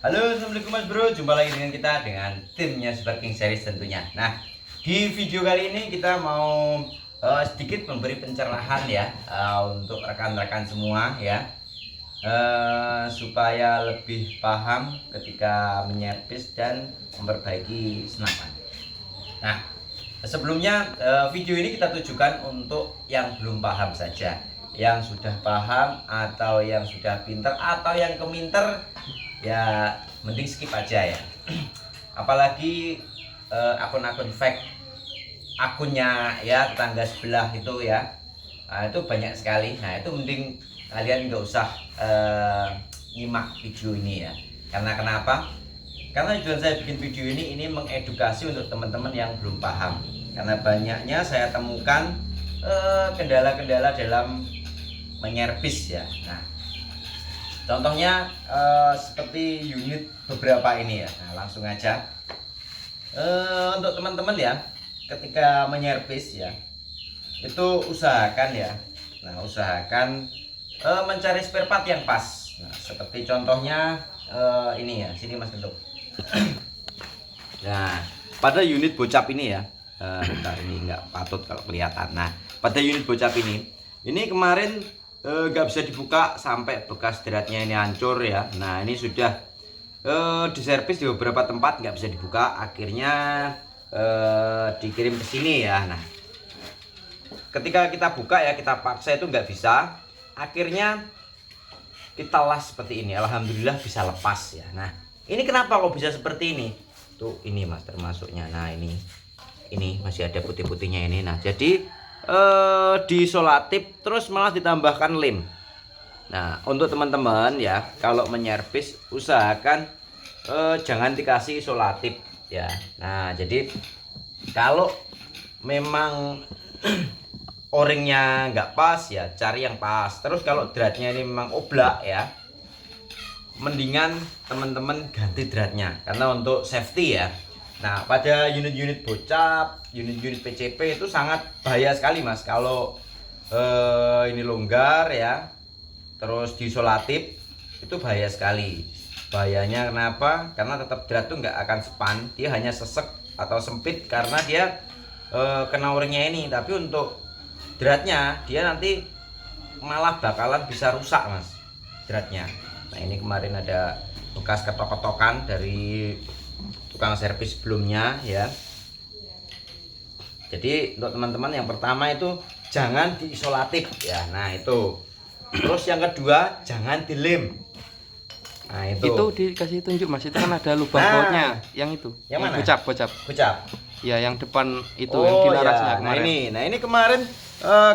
Halo, assalamualaikum mas bro. Jumpa lagi dengan kita dengan timnya Super King Series tentunya. Nah, di video kali ini kita mau sedikit memberi pencerahan ya untuk rekan-rekan semua ya, supaya lebih paham ketika menyervis dan memperbaiki senapan. Nah, sebelumnya video ini kita tujukan untuk yang belum paham saja. Yang sudah paham atau yang sudah pinter atau yang keminter, ya mending skip aja ya. Apalagi akun-akun fake, akunnya ya tetangga sebelah itu ya, nah, itu banyak sekali. Nah itu mending kalian nggak usah nyimak video ini ya. Karena kenapa? Karena tujuan saya bikin video ini mengedukasi untuk teman-teman yang belum paham. Karena banyaknya saya temukan kendala-kendala dalam menyervis ya. Nah, contohnya seperti unit beberapa ini ya. Nah, langsung aja untuk teman-teman ya, ketika menyervis ya, itu usahakan ya. Nah, usahakan mencari spare part yang pas. Nah, seperti contohnya ini ya, sini Mas Genduk. Nah, pada unit bocap ini ya, bentar, ini nggak patut kalau kelihatan. Nah, pada unit bocap ini kemarin nggak bisa dibuka sampai bekas dratnya ini hancur ya. Nah ini sudah diservis di beberapa tempat nggak bisa dibuka, akhirnya dikirim ke sini ya. Nah ketika kita buka ya, kita paksa itu nggak bisa, akhirnya kita las seperti ini. Alhamdulillah bisa lepas ya. Nah ini kenapa kok bisa seperti ini tuh, ini mas termasuknya. Nah ini masih ada putih-putihnya ini. Nah jadi disolatif terus malah ditambahkan lem. Nah untuk teman-teman ya, kalau menyervis usahakan jangan dikasih isolatif ya. Nah jadi kalau memang o-ringnya nggak pas ya, cari yang pas. Terus kalau dratnya ini memang oblak ya, mendingan teman-teman ganti dratnya karena untuk safety ya. Nah pada unit-unit bocap, unit-unit PCP itu sangat bahaya sekali mas kalau ini longgar ya, terus disolatif, itu bahaya sekali. Bahayanya kenapa? Karena tetap drat tuh nggak akan span, dia hanya sesek atau sempit karena dia kena o-ringnya ini. Tapi untuk dratnya dia nanti malah bakalan bisa rusak mas dratnya. Nah ini kemarin ada bekas ketok-ketokan dari tukang servis sebelumnya ya. Jadi untuk teman-teman yang pertama itu jangan diisolatif ya. Nah itu. Terus yang kedua jangan dilem. Nah itu dikasih tunjuk mas, itu kan ada lubang bautnya yang itu. Yang mana? Bocap. Ya yang depan itu yang dilarasnya ya. kemarin. Nah ini kemarin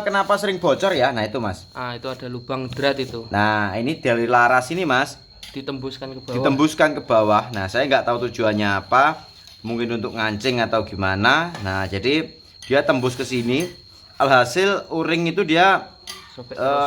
kenapa sering bocor ya? Nah itu mas. Ah itu ada lubang drat itu. Nah ini dari laras ini mas, Ditembuskan ke bawah. ditembuskan ke bawah. Nah saya nggak tahu tujuannya apa, mungkin untuk ngancing atau gimana. Nah jadi dia tembus ke sini, alhasil o-ring itu dia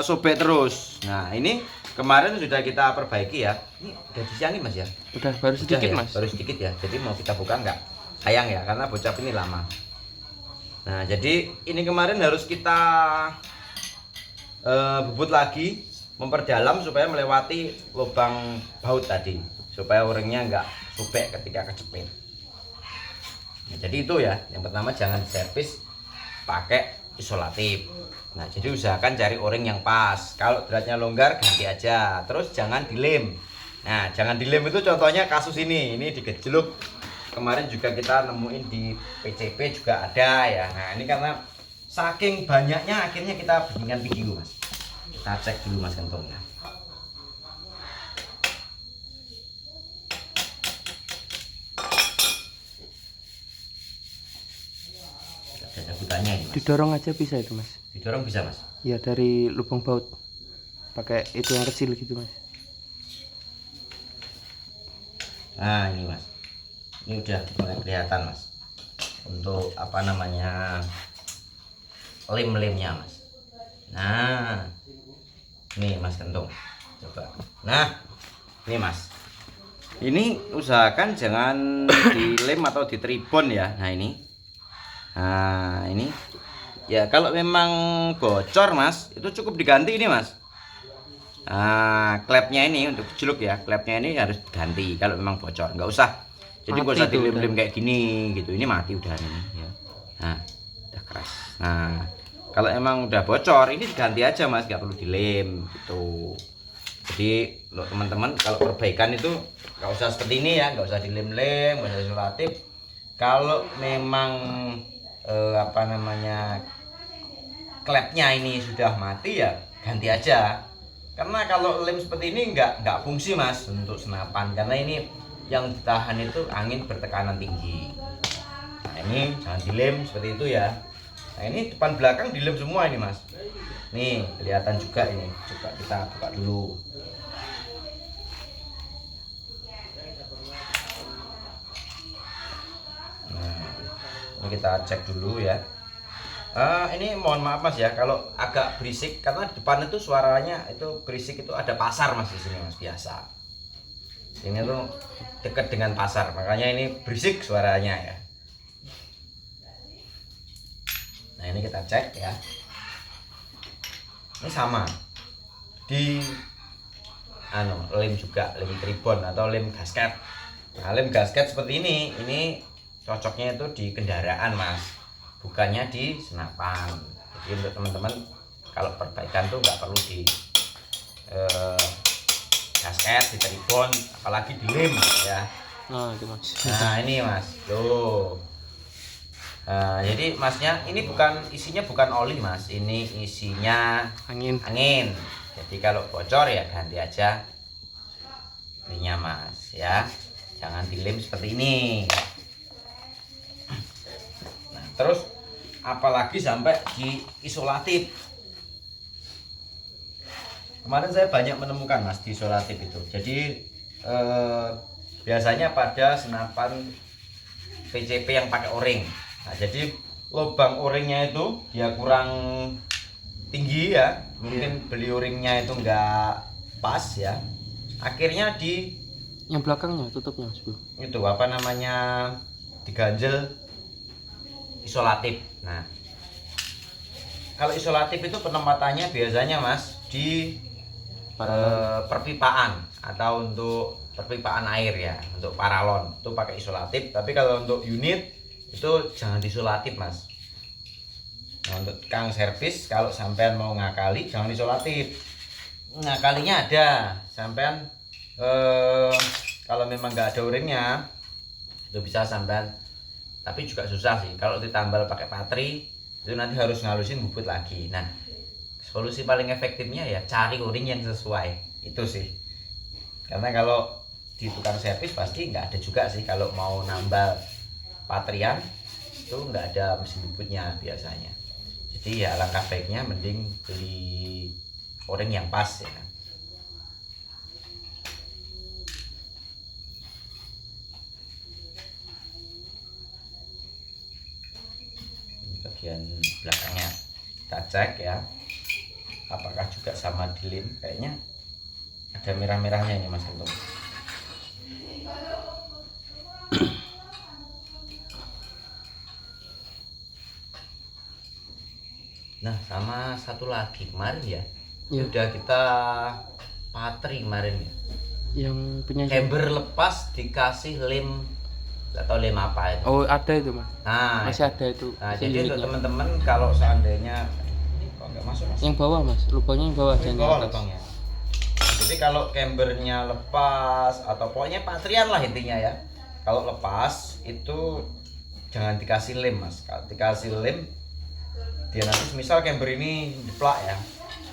sobek terus. Nah ini kemarin sudah kita perbaiki ya. Ini udah disiangin mas ya? Udah baru sedikit ya? mas. Baru sedikit ya. Jadi mau kita buka nggak? Sayang ya, karena bocap ini lama. Nah jadi ini kemarin harus kita bubut lagi, memperdalam supaya melewati lubang baut tadi, supaya o-ringnya nggak sobek ketika kejepit. Nah, jadi itu ya, yang pertama jangan servis pakai isolatif. Nah jadi usahakan cari o-ring yang pas. Kalau dratnya longgar ganti aja, terus jangan dilem. Nah jangan dilem itu contohnya kasus ini digejluk. Kemarin juga kita nemuin di PCP juga ada ya. Nah ini karena saking banyaknya akhirnya kita bikinkan video mas. Kita cek dulu mas kantongnya. Ada cabutannya ini mas. Didorong aja bisa itu mas. Didorong bisa mas. Ya dari lubang baut. Pakai itu yang kecil gitu mas. Nah ini mas, ini udah mulai kelihatan mas, untuk apa namanya lem-lemnya mas. Nah ini mas kentung, coba. Nah ini mas, ini usahakan jangan dilem atau ditribon ya. Nah ini ya, kalau memang bocor mas, itu cukup diganti ini mas. Nah, klepnya ini untuk gejluk ya, klepnya ini harus ganti kalau memang bocor, nggak usah. Jadi nggak Mati usah tuh dilem-lem udah. kayak gini gitu. Ini mati udah ini ya. Nah, udah keras. Nah, kalau emang udah bocor, ini diganti aja mas, nggak perlu dilem gitu. Jadi untuk teman-teman kalau perbaikan itu nggak usah seperti ini ya, nggak usah dilem-lem, nggak usah isolatif. Kalau memang apa namanya klepnya ini sudah mati ya ganti aja. Karena kalau lem seperti ini nggak fungsi mas untuk senapan, karena ini yang ditahan itu angin bertekanan tinggi. Nah ini jangan dilem seperti itu ya. Nah ini depan belakang dilem semua ini mas. Nih kelihatan juga ini. Coba kita buka dulu. Nah ini kita cek dulu ya. Ini mohon maaf mas ya kalau agak berisik karena di depan itu suaranya itu berisik, itu ada pasar mas di sini mas, biasa. Ini tuh dekat dengan pasar, makanya ini berisik suaranya ya. Nah ini kita cek ya. Ini sama di lem juga, lem tribon atau lem gasket. Nah lem gasket seperti ini cocoknya itu di kendaraan mas, bukannya di senapan. Jadi untuk teman-teman kalau perbaikan tuh nggak perlu di gasket, di tribon, apalagi di lem ya. Nah itu mas. Nah ini mas tuh. Nah, jadi masnya ini isinya bukan oli mas, ini isinya Angin. Jadi kalau bocor ya ganti aja ininya mas ya, jangan dilem seperti ini. Nah terus apalagi sampai di isolatif. Kemarin saya banyak menemukan mas di isolatif itu. Jadi biasanya pada senapan PCP yang pakai o-ring. Nah jadi lubang o-ringnya itu dia kurang tinggi ya, mungkin beli o-ringnya itu enggak pas ya, akhirnya di Yang belakangnya tutupnya mas bro. itu apa namanya diganjel isolatif. Nah kalau isolatif itu penempatannya biasanya mas di perpipaan atau untuk perpipaan air ya, untuk paralon itu pakai isolatif. Tapi kalau untuk unit itu jangan disolatif mas. Nah, untuk tukang servis kalau sampean mau ngakali jangan isolatif. Ngakalinya ada sampean kalau memang nggak ada o-ringnya itu bisa sampean, tapi juga susah sih kalau ditambal pakai patri, itu nanti harus ngalusin bubut lagi. Nah solusi paling efektifnya ya cari o-ring yang sesuai itu sih, karena kalau di tukang servis pasti nggak ada juga sih kalau mau nambal patrian itu nggak ada mesin bubutnya biasanya. Jadi ya langkah baiknya mending beli o-ring yang pas ya. Ini bagian belakangnya kita cek ya, apakah juga sama di lem. Kayaknya ada merah-merahnya ini mas Untung. Nah sama satu lagi kemarin ya, Ya. udah kita patri kemarin ya, Yang punya camber lepas dikasih lem, nggak tahu lem apa itu. oh ada itu mas. Nah Masih ada itu. nah Masih jadi untuk unitnya. teman-teman kalau seandainya ini kok nggak masuk mas, Yang bawah mas, lubangnya yang bawah ini jangan bawah yang atas. lubangnya. Jadi kalau cambernya lepas atau pokoknya patrian lah intinya ya, kalau lepas itu jangan dikasih lem mas. Kalau dikasih lem dia nanti misal camber ini jeplak ya,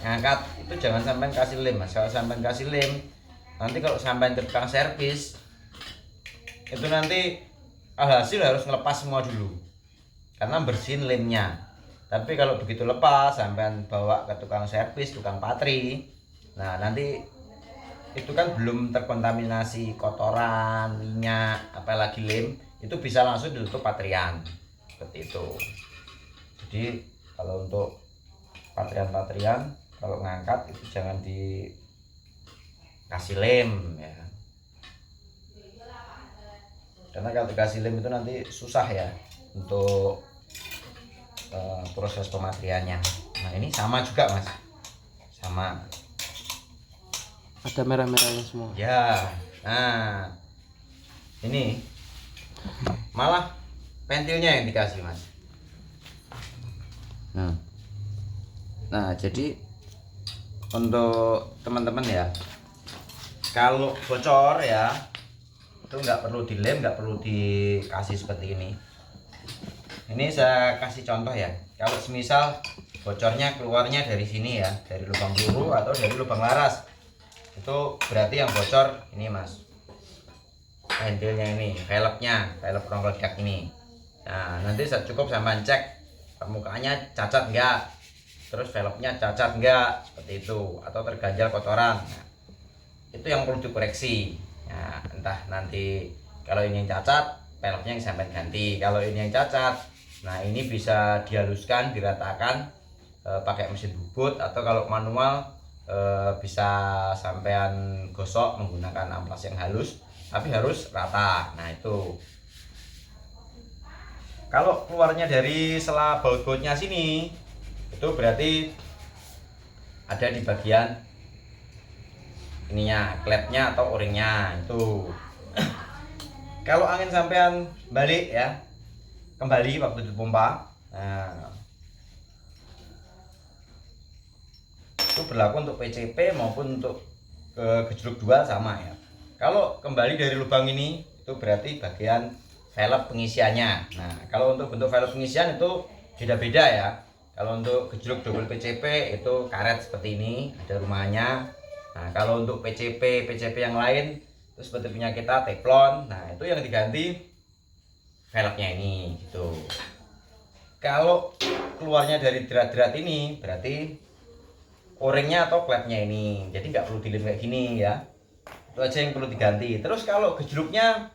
ngangkat itu jangan sampai kasih lem mas. Kalau sampai kasih lem nanti kalau sampai ke tukang servis itu nanti alhasil harus ngelepas semua dulu karena bersihin lemnya. Tapi kalau begitu lepas sampai bawa ke tukang servis, tukang patri, nah nanti itu kan belum terkontaminasi kotoran, minyak, apalagi lem, itu bisa langsung ditutup patrian seperti itu. Jadi kalau untuk patrian kalau ngangkat itu jangan dikasih lem ya, karena kalau dikasih lem itu nanti susah ya untuk proses pematriannya. Nah ini sama juga mas, sama Ada merah-merahnya semua. Ya, nah ini malah pentilnya yang dikasih mas. Nah jadi untuk teman-teman ya, kalau bocor ya itu nggak perlu dilem, nggak perlu dikasih seperti ini. Ini saya kasih contoh ya, kalau semisal bocornya keluarnya dari sini ya, dari lubang peluru atau dari lubang laras, itu berarti yang bocor ini mas, pentilnya ini, velg rongga ledak ini. Nah nanti cukup sama cek permukaannya cacat enggak, terus velgnya cacat enggak, seperti itu, atau terganjal kotoran. Nah, itu yang perlu dikoreksi. Nah, entah nanti kalau ini yang cacat, velgnya yang sampai ganti. Kalau ini yang cacat, nah ini bisa dihaluskan, diratakan pakai mesin bubut, atau kalau manual bisa sampean gosok menggunakan amplas yang halus, tapi harus rata. Nah itu kalau keluarnya dari sela baut-bautnya sini, itu berarti ada di bagian ininya, klepnya atau o-ringnya itu. Kalau angin sampean balik ya, kembali waktu dipompa, nah itu berlaku untuk PCP maupun untuk gejluk dual sama ya. Kalau kembali dari lubang ini, itu berarti bagian velg pengisiannya. Nah kalau untuk bentuk velg pengisian itu beda-beda ya. Kalau untuk gejluk double PCP itu karet seperti ini, ada rumahnya. Nah kalau untuk PCP yang lain itu seperti punya kita teflon, nah itu yang diganti velgnya ini gitu. Kalau keluarnya dari drat-drat ini berarti o-ringnya atau klepnya ini, jadi nggak perlu dilem kayak gini ya, itu aja yang perlu diganti. Terus kalau gejluknya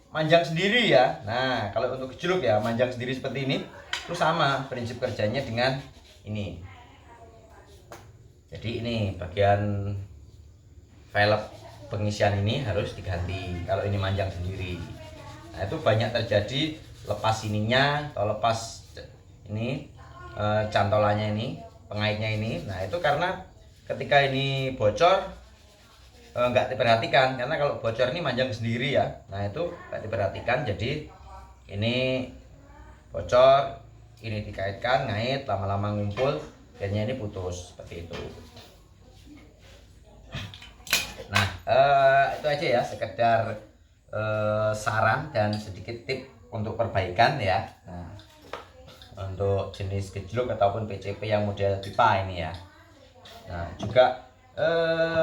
manjang sendiri ya, nah kalau untuk gejluk ya manjang sendiri seperti ini, itu sama prinsip kerjanya dengan ini. Jadi ini bagian velg pengisian ini harus diganti kalau ini manjang sendiri. Nah itu banyak terjadi lepas ininya atau lepas ini cantolannya ini, pengaitnya ini. Nah itu karena ketika ini bocor nggak diperhatikan, karena kalau bocor ini manjang sendiri ya, nah itu nggak diperhatikan, jadi ini bocor, ini dikaitkan, ngait, lama-lama ngumpul, akhirnya ini putus seperti itu. Nah itu aja ya, sekedar saran dan sedikit tip untuk perbaikan ya. Nah, untuk jenis gejluk ataupun PCP yang model pipa ini ya. Nah juga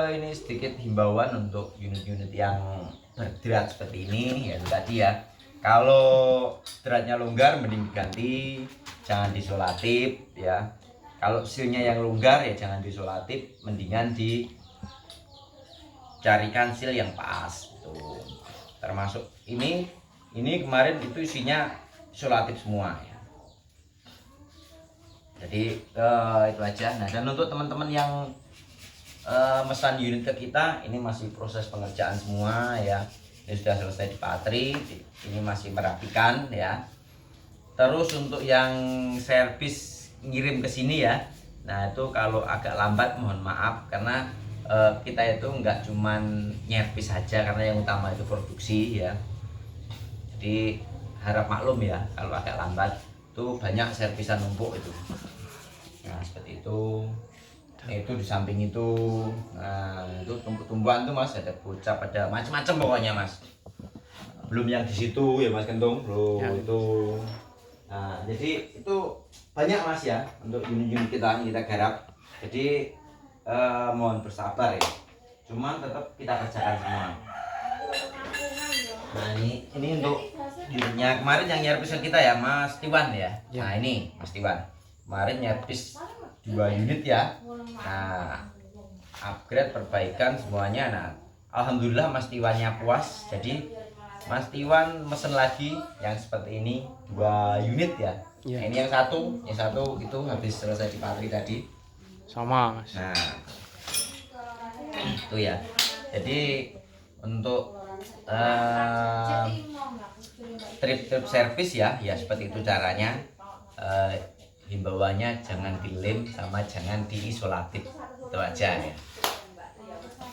ini sedikit himbauan untuk unit-unit yang berdrat seperti ini ya, tadi ya, kalau dratnya longgar mending diganti, jangan disolatif ya. Kalau silnya yang longgar ya jangan disolatif, mendingan dicarikan sil yang pas gitu. Termasuk ini kemarin itu isinya isolatif semua ya. Jadi itu aja. Nah dan untuk teman-teman yang mesan unit ke kita, ini masih proses pengerjaan semua ya. Ini sudah selesai dipatri, ini masih merapikan ya. Terus untuk yang servis ngirim ke sini ya, nah itu kalau agak lambat mohon maaf, karena kita itu nggak cuman nyervis saja, karena yang utama itu produksi ya. Jadi harap maklum ya kalau agak lambat, itu banyak servisan numpuk itu. Nah seperti itu. Itu di samping itu, nah itu tumpuk-tumpuan tuh mas, ada bocap, ada macam-macam pokoknya mas. Belum yang di situ ya mas Kentung, belum ya. Itu nah jadi itu banyak mas ya untuk unit-unit kita garap. Jadi mohon bersabar ya, cuman tetap kita kerjakan semua. Nah ini untuk unitnya kemarin yang nyervis kita ya Mas Tiwan ya. Nah ini Mas Tiwan kemarin nyervis 2 unit ya. Nah upgrade, perbaikan semuanya. Nah alhamdulillah Mas Tiwannya puas, jadi Mas Tiwan mesen lagi yang seperti ini 2 unit ya. Nah, ini yang satu itu habis selesai dipatri tadi sama mas. Nah itu ya, jadi untuk trip servis ya seperti itu caranya. Himbauannya jangan dilem sama jangan diisolatif, itu aja ya.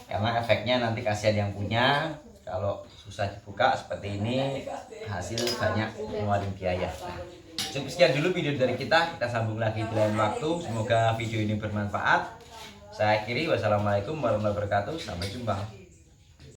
karena efeknya nanti kasihan yang punya kalau susah dibuka seperti ini, hasil banyak ngeluarin biaya. Nah, cukup sekian dulu video dari kita sambung lagi di lain waktu. Semoga video ini bermanfaat. Saya akhiri, wassalamualaikum warahmatullahi wabarakatuh, sampai jumpa.